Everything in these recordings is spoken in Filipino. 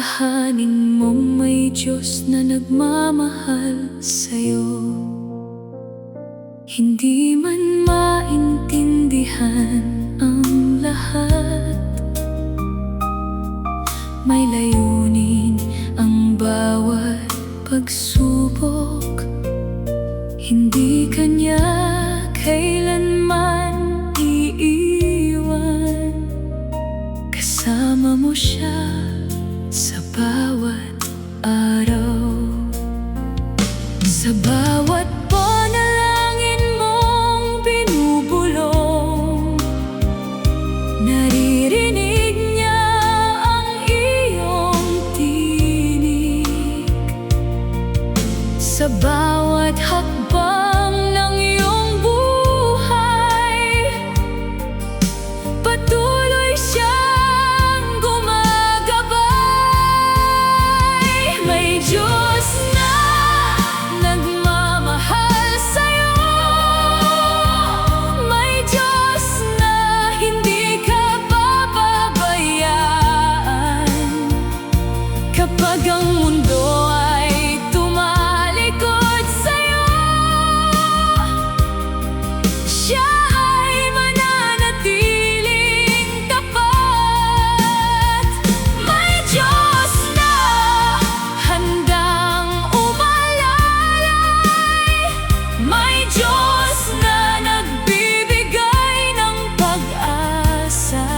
alalahanin mong may Diyos na nagmamahal sa'yo. Hindi man maintindihan ang lahat, may layunin ang bawat pagsubok. Hindi kanya kailanman iiwan, kasama mo siya sa bawat araw. Sa bawat panalangin mong binubulong, naririnig niya ang iyong tinig. Sa bawat hakbang ng iyong buhay, patuloy siyang gumagabay. May Diyos na nagmamahal sa'yo, may Diyos na hindi ka pababayaan. Kapag ang mundo ay tumalikod sa'yo, siya ay mananatiling tapat. May Diyos na handang umalalay, may Diyos na nagbibigay ng pag-asa.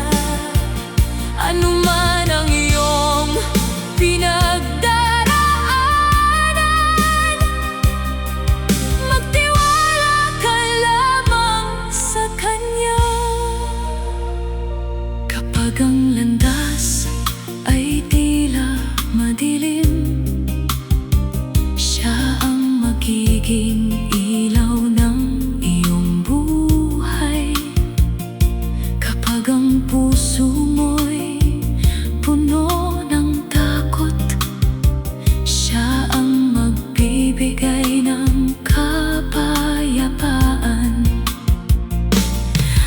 Ano man ang iyong pinagdaraanan, magtiwala ka lamang sa Kanya. Kapag ang landas ay tila madilim, siya ang magiging ilaw ng iyong buhay. Kapag ang puso mo'y puno ng takot, siya ang magbibigay ng kapayapaan.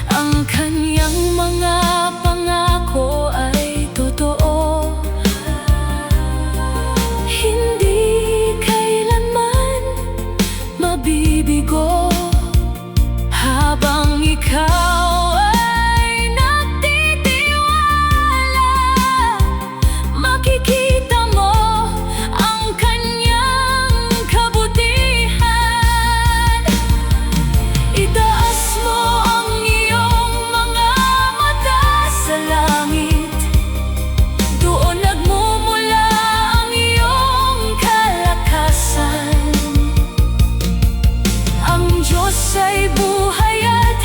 Ang Kanyang mga pangako ay totoo, hindi kailanman mabibigo. Habang ikaw ay nagtitiwala, makikita mo ang Kanyang kabutihan. Itaas mo ang iyong mga mata sa langit, doon nagmumula ang iyong kalakasan. Ang Diyos ay buhay at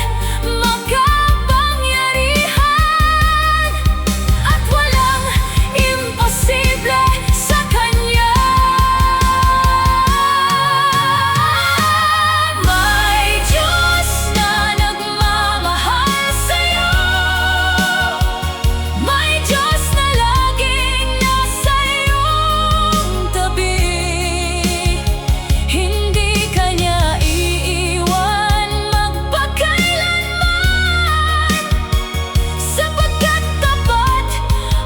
makapangyarihan, at walang imposible sa Kanya. May Diyos na nagmamahal sa'yo, may Diyos na laging nasa iyong tabi. Hindi Kanya iiwan magpakailanman, sapagkat tapat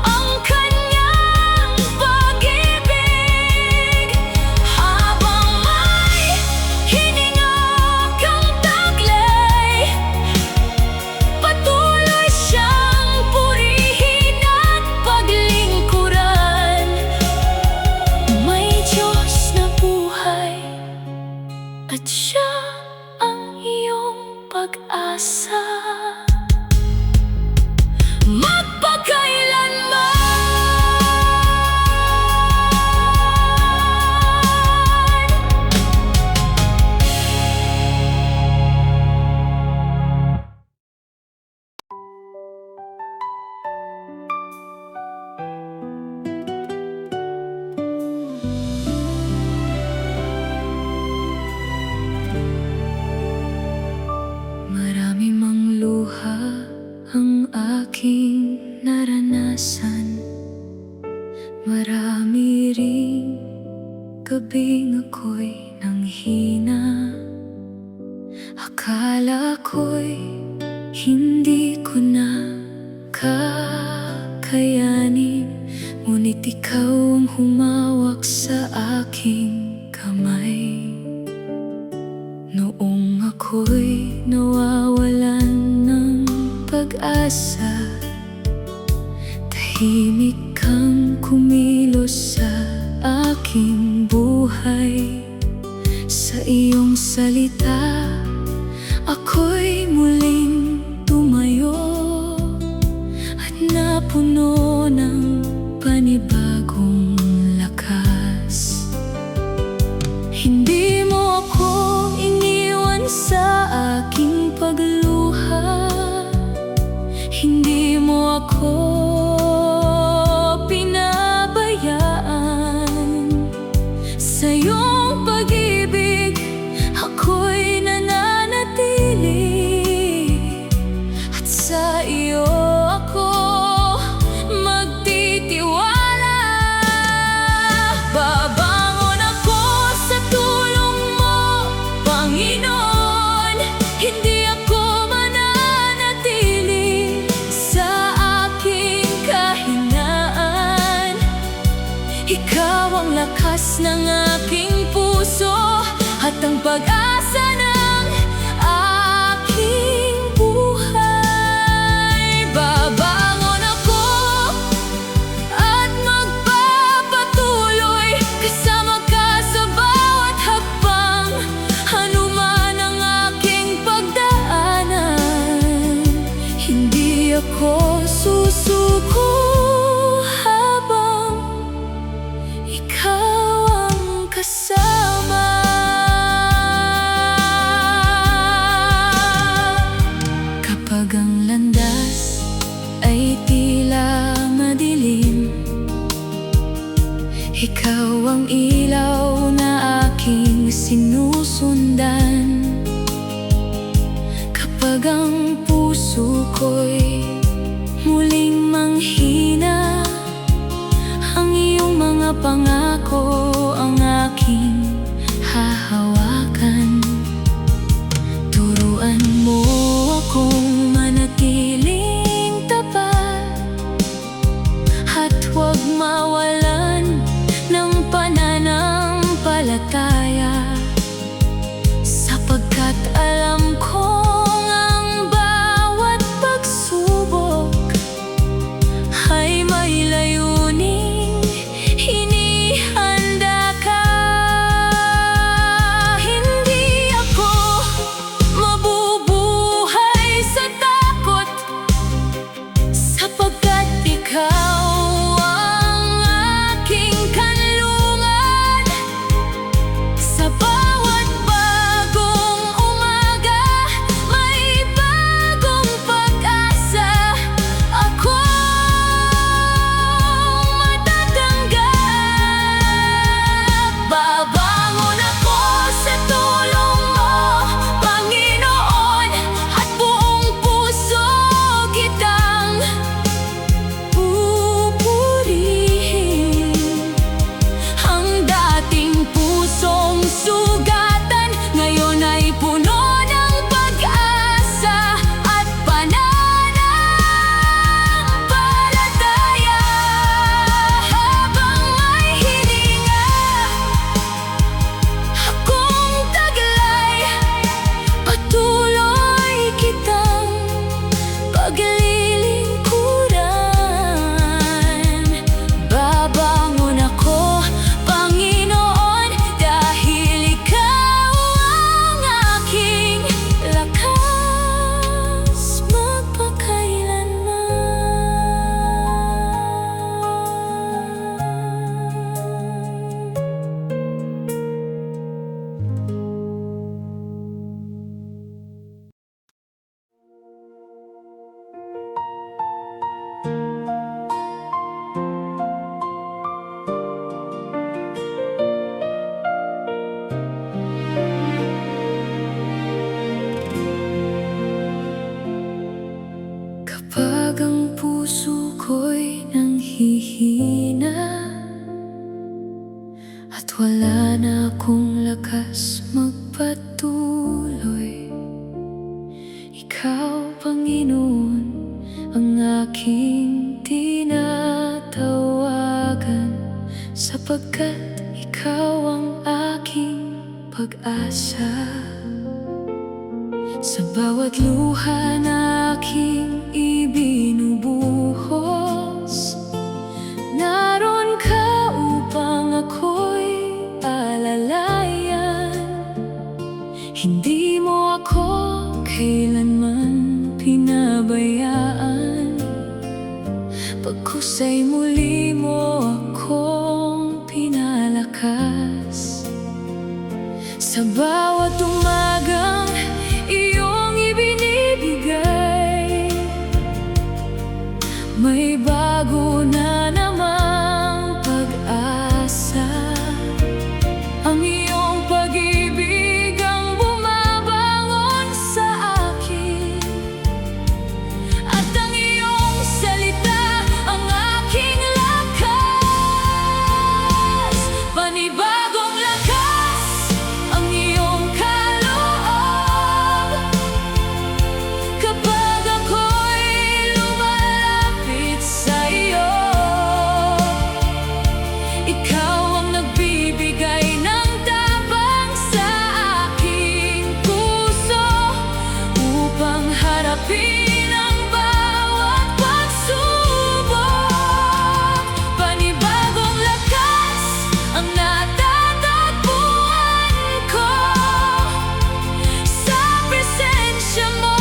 ang Kanyang pag-ibig. Habang may hininga kang taglay, patuloy siyang purihin at paglingkuran. May Diyos na buhay, at siya ang iyong pag-asa magpakailanman. Marami mang luha ang aking naranasan, marami ring gabing ako'y nanghina. Akala ko'y hindi ko na kakayanin, ngunit ikaw ang humawak sa aking kamay. Noong ako'y nawawalan ng pag-asa, tahimik kang kumilos sa aking buhay. Sa iyong salita, ako'y muling tumayo at napuno ng panibagong lakas. Hindi mo ako iniwan sa aking pagluha, hindi mo ako pinabayaan. Sa iyong pag-ibig, ako'y nananatili, at sa iyo ako magtitiwala. Babangon ako sa tulong mo, Panginoon. Hindi ako mananatili sa aking kahinaan. Ikaw ang lakas ng aking puso at ang pag-asa ng aking buhay. Babangon ako at magpapatuloy kasama ka sa bawat hakbang, anuman ang aking pagdaanan. Hindi ako susuko habang ikaw ang kasama. Kapag ang landas ay tila madilim, ikaw ang ilaw na aking sinusundan. Kapag ang puso ko'y muling manghina, ang iyong mga pangako ang aking hahawakan. Turuan mo akong manatiling tapat at huwag mawalan ng pananampalataya, sapagkat alam kong ang bawat pagsubok ay may layuning inihanda ka. Hindi ako mabubuhay sa takot, sapagkat ikaw ang aking kanlungan. Sa bawat bagong umaga, may bagong pag-asa akong matatanggap. Babangon ako sa tulong mo, Panginoon, at buong puso kitang pupurihin. Ang dating pusong sugatan ngayon ay puno ng pag-asa at pananampalataya. Habang may hininga akong taglay, patuloy kitang paglilingkuran. Babangon ako, Panginoon, dahil ikaw ang aking lakas magpakailanman. Kapag ang puso ko'y nanghihina at wala na akong lakas magpatuloy, ikaw, Panginoon, ang aking tinatawagan. sapagkat ikaw ang aking pag-asa. Sa bawat luha na aking ibinubuhos, naroon ka upang ako'y alalayan. Hindi mo ako kailanman pinabayaan. Pagkusay muli mo akong pinalakas. Sa bawat umagang iyong ibinibigay, may bago na namang pag-asa. Ang iyong pag-ibig ang bumabangon sa akin, at ang iyong salita ang aking lakas. Panibagong lakas ang iyong kaloob kapag ako'y lumalapit sa iyo. Ikaw ang nagbibigay ng tapang sa aking puso upang harapin ang bawat pagsubok. Panibagong lakas ang natatagpuan ko sa presensya mo,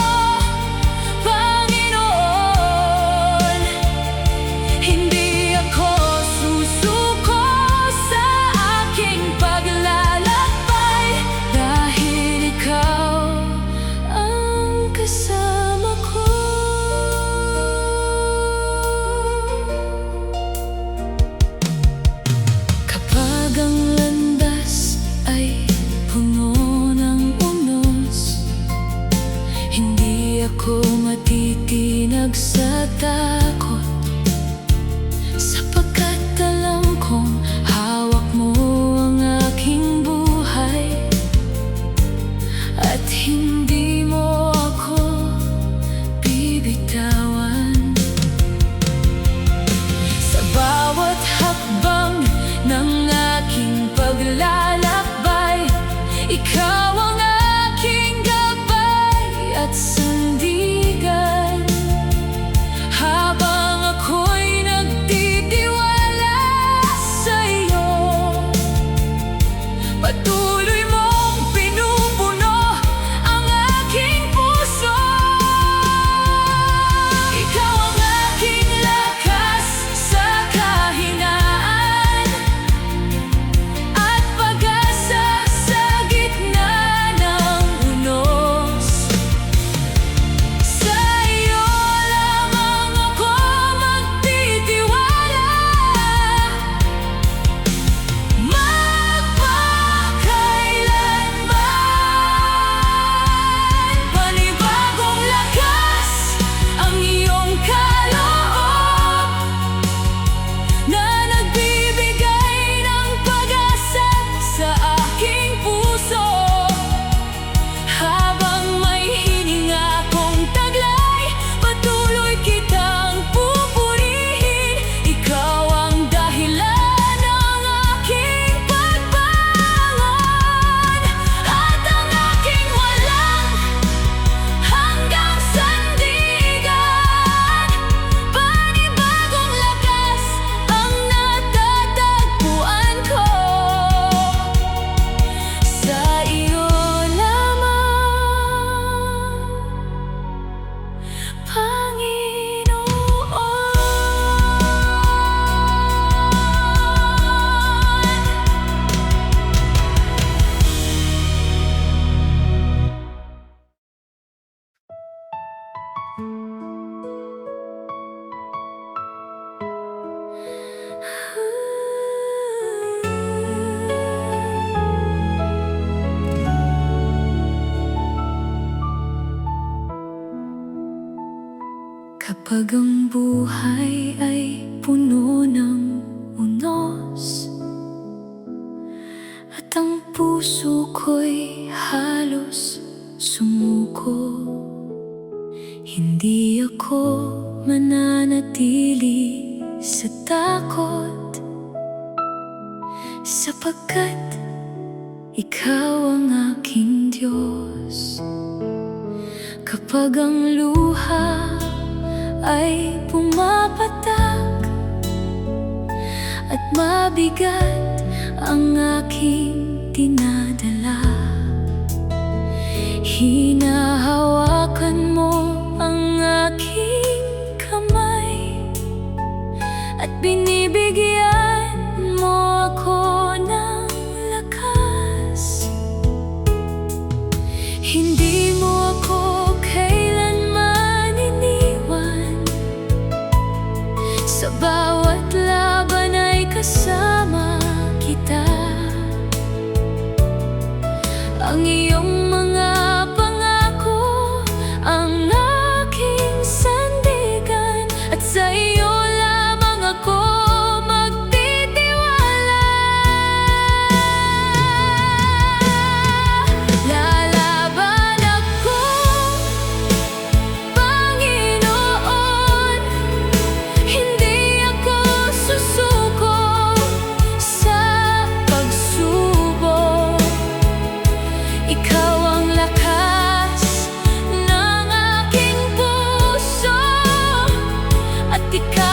Panginoon. Hindi ako susuko sa aking paglalakbay, dahil ikaw ang kasama ko. Kapag ang landas ay puno ng unos, hindi ako matitinag sa takot, sapagkat alam kong hawak mo ang aking buhay, at hindi mo ako bibitawan. Sa bawat hakbang ng aking paglalakbay, ikaw ang aking gabay at sandigan. Habang ako'y nagtitiwala sa iyo, patuloy mong pinupuno ang aking puso. Ikaw ang aking lakas sa kahinaan, at pag-asa sa gitna ng unos. Sa iyo lamang ako magtitiwala, magpakailanman. Panibagong lakas ang iyong kaloob na nagbibigay ng pag-asa sa aking puso. Habang may hininga kong taglay, patuloy kitang pupurihin. Ikaw ang dahilan ng aking pagbangon, at ang aking walang hanggang sandigan. Panibagong lakas ang natatagpuan ko, sa iyo lamang, Panginoon. Kapag ang buhay ay puno ng unos, at ang puso ko'y halos sumuko, hindi ako mananatili sa takot, sapagkat ikaw ang aking Diyos. Kapag ang luha ay pumapatak at mabigat ang aking dinadala, hinahawakan mo ang aking kamay at binibigyan mo ako ng lakas. Hindi mo ako kailanman iniwan, sa bawat laban ay kasama kita. Ang iyong mga pangako ang aking sandigan, at sa iyo lamang ako magtitiwala. Lalaban ako, Panginoon, hindi ako susuko sa pagsubok. Ikaw ang lakas ng aking puso, at ikaw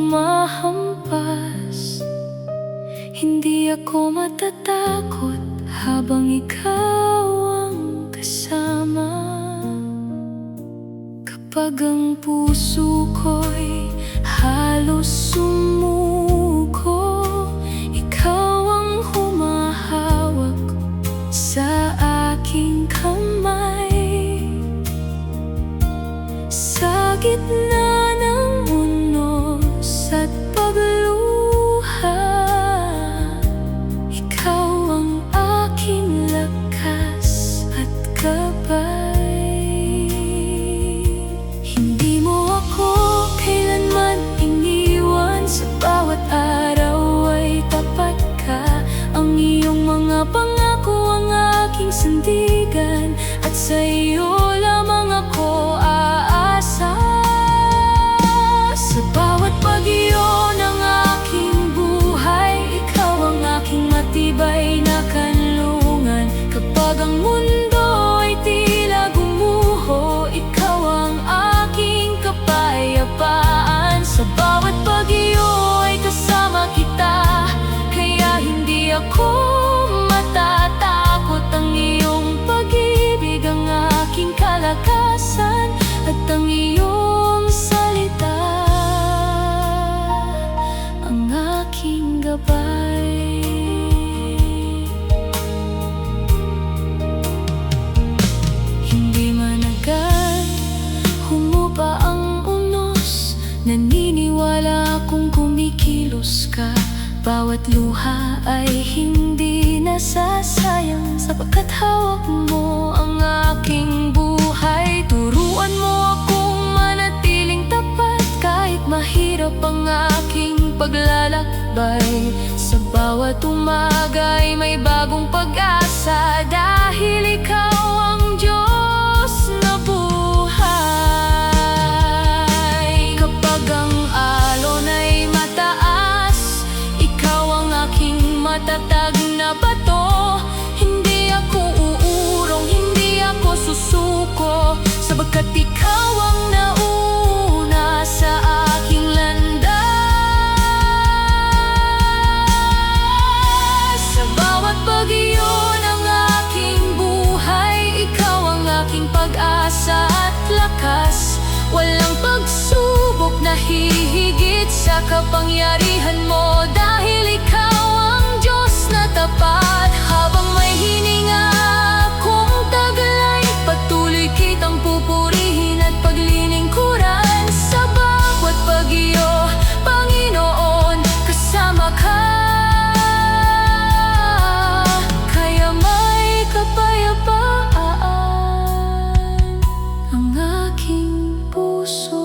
humahampas. Hindi ako matatakot habang ikaw ang kasama. Kapag ang puso ko'y halos sumuko, ikaw ang humahawak sa aking kamay. Sa gitna ng unos at pagluha, ikaw ang aking lakas at gabay. Hindi mo ako kailanman iniwan, sa bawat araw ay tapat ka. Ang iyong mga pangako ang aking sandigan, at sa iyo lamang ako aasa. Sa bawat pag-iyo ng aking buhay, ikaw ang aking matibay na kanlungan. Kapag ang mundo ay tila gumuho, ikaw ang aking kapayapaan. Sa bawat pag-iyo ay kasama kita, kaya hindi ako matatakot. Ang iyong pag-ibig ang aking kalakasan, at ang iyong salita ang aking gabay. Hindi managal, humupa ang unos, naniniwala akong kumikilos ka. Bawat luha ay hindi nasasayang, sapagkat hawak mo ang aking buhay. Turuan mo akong manatiling tapat, kahit mahirap ang aking paglalakbay. Sa bawat umaga ay may bagong pag-asa, dahil ikaw ang Diyos na buhay. Kapag ang alon ay mataas, ikaw ang aking matatag na bato. Hindi ako uurong, hindi ako susuko, sapagkat ikaw ang nauna sa aking landas. Sa bawat pag-iyo ng aking buhay, ikaw ang aking pag-asa at lakas. Walang pagsubok na hihigit sa kapangyarihan mo, dahil ikaw ang Diyos na tapat. Habang may hininga akong taglay, patuloy kitang pupurihin at paglilingkuran. Sa bawat pag-iyo, Panginoon, kasama ka, kaya may kapayapaan ang aking puso.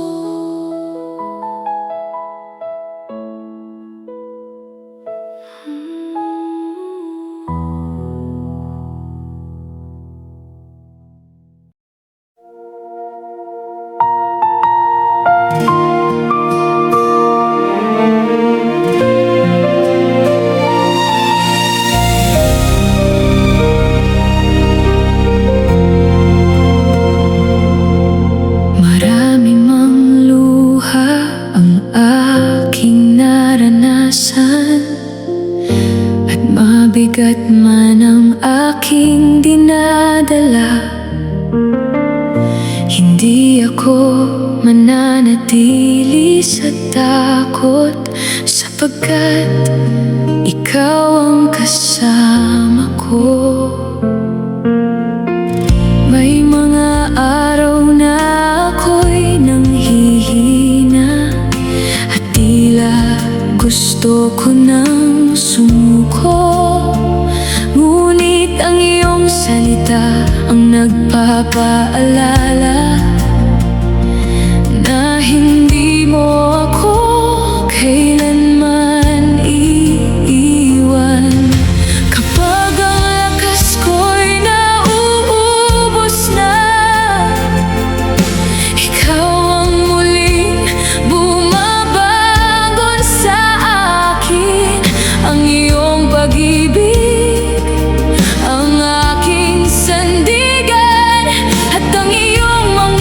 Marami mang luha ang aking naranasan, at mabigat man ang aking dinadala. Hindi ako mananatili sa takot, sapagkat ikaw ang kasama ko. May mga araw na ako'y nanghihina, at tila gusto ko nang sumuko. Ngunit ang iyong salita ang nagpapaalala na hindi mo ako kailanman iiwan. Kapag ang lakas ko'y nauubos na, ikaw ang muling bumabangon sa akin. Ang iyong pag-ibig ang aking sandigan, at ang iyong mga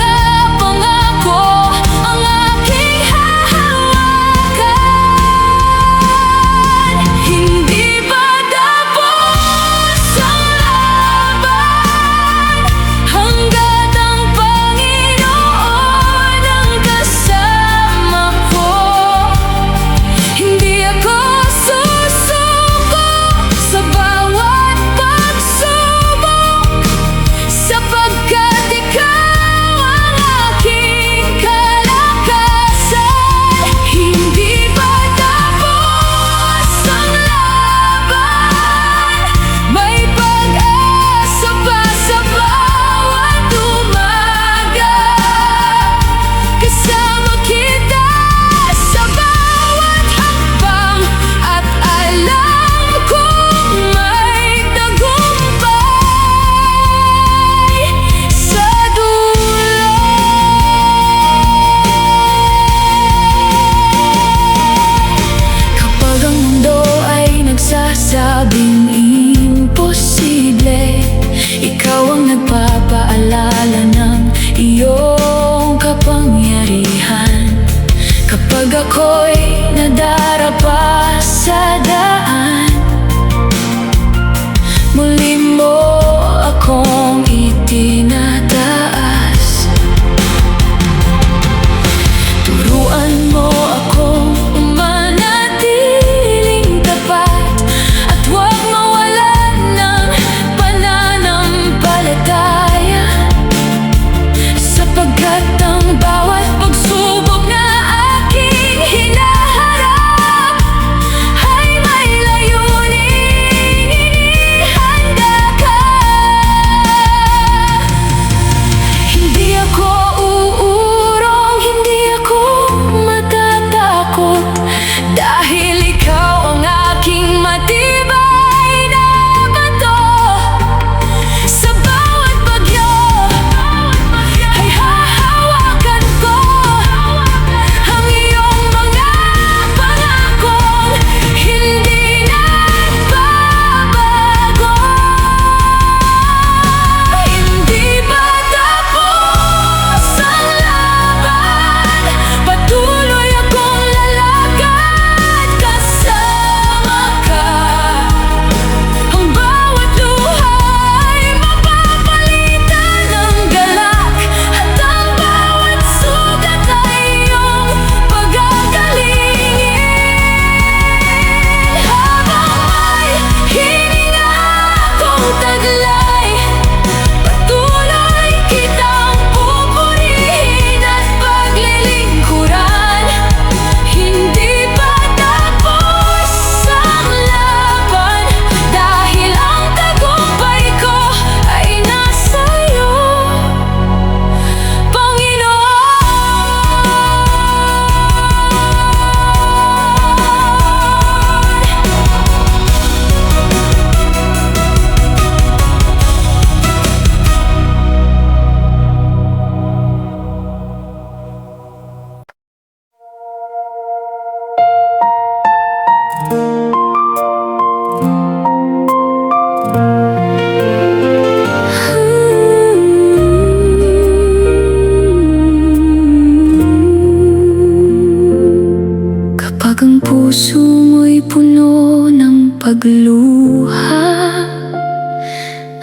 Kapag ang puso mo'y puno ng pagluha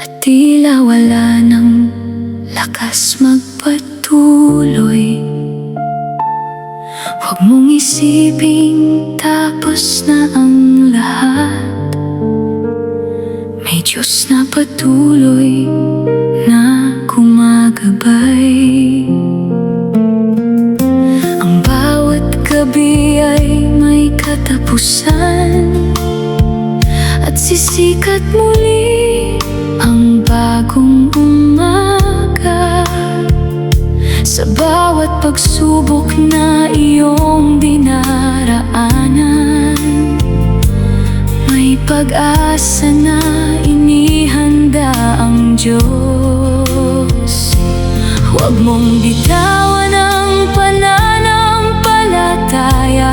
at tila wala ng lakas magpatuloy, huwag mong isiping tapos na ang lahat. May Diyos na patuloy na gumagabay. Ang bawat gabi ay may katapusan at sisikat muli ang bagong umaga. Sa bawat pagsubok na iyong dinaraanan, may pag-asa na inihanda ang Diyos. Huwag mong bitawan ang pananampalataya.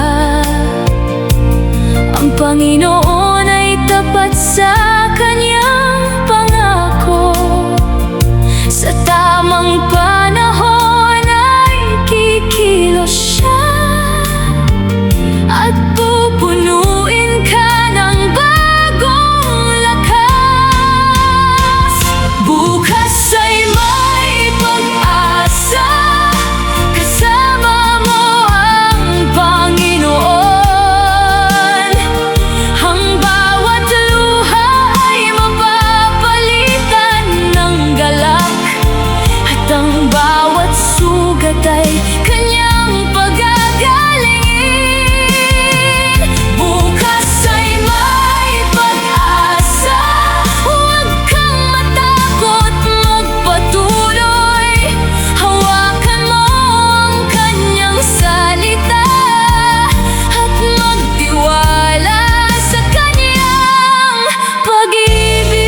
Ang Panginoon ay tapat sa kanyang pangako. Sa tamang panahon ay kikilos siya at pupunuin ka ng bagong lakas. Bukas ay may pag-asa, kasama mo ang Panginoon. Ang bawat luha ay mapapalitan ng galak, at ang bawat sugat ay kanyang pagagalingin. Bukas ay may pag-asa, huwag kang matakot magpatuloy. Hawakan mo ang kanyang salita at magtiwala sa kanyang pag-ibig.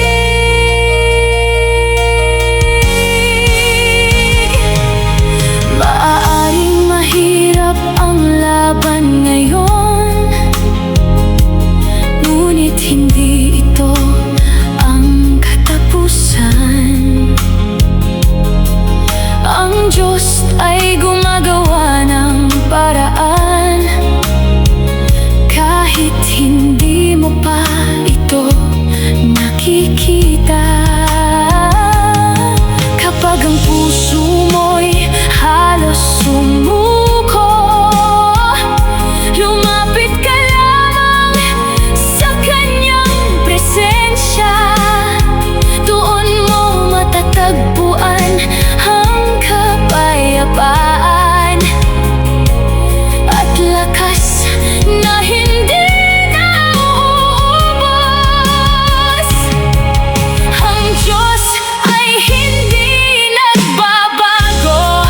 Maaaring mahirap ang laban ngayon, ngunit hindi ito ang katapusan. Ang Diyos ay gumagawa ng paraan kahit hindi mo pa ito nakikita. Kapag ang puso mo'y halos sumuko, lumapit ka lamang sa kanyang presensya. Doon mo matatagpuan ang kapayapaan at lakas na hindi nauubos. Ang Diyos ay hindi nagbabago.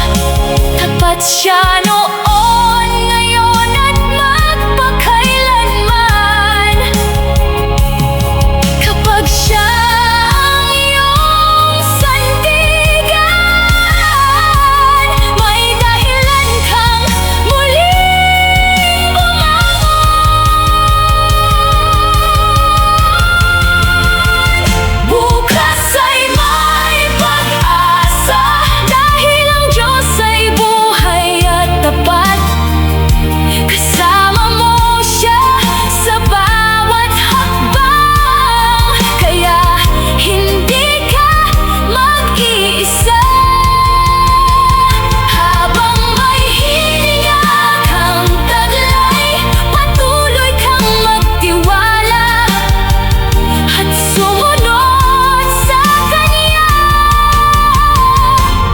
Tapat siya noon, ngayon at magpakailanman. Kapag siya ang iyong sandigan, may dahilan kang muling bumangon. Bukas ay may pag-asa, dahil ang Diyos ay buhay at tapat. Kasama mo siya sa bawat hakbang, kaya hindi ka mag-iisa. Habang may hininga kang taglay, patuloy kang magtiwala at sumunod sa Kanya.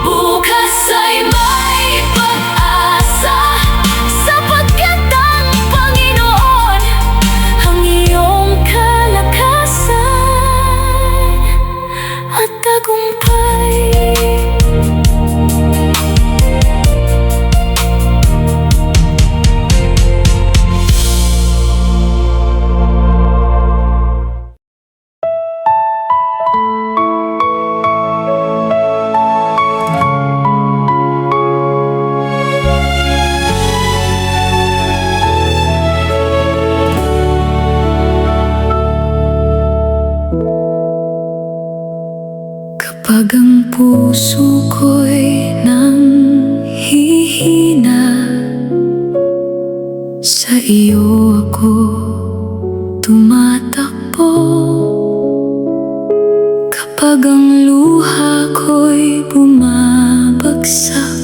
Bukas ay may pag-asa, sapagkat ang Panginoon ang iyong kalakasan at tagumpay. Kapag ang puso ko'y nanghihina, sa iyo sa'yo ako tumatakbo. Kapag ang luha ko'y bumabagsak,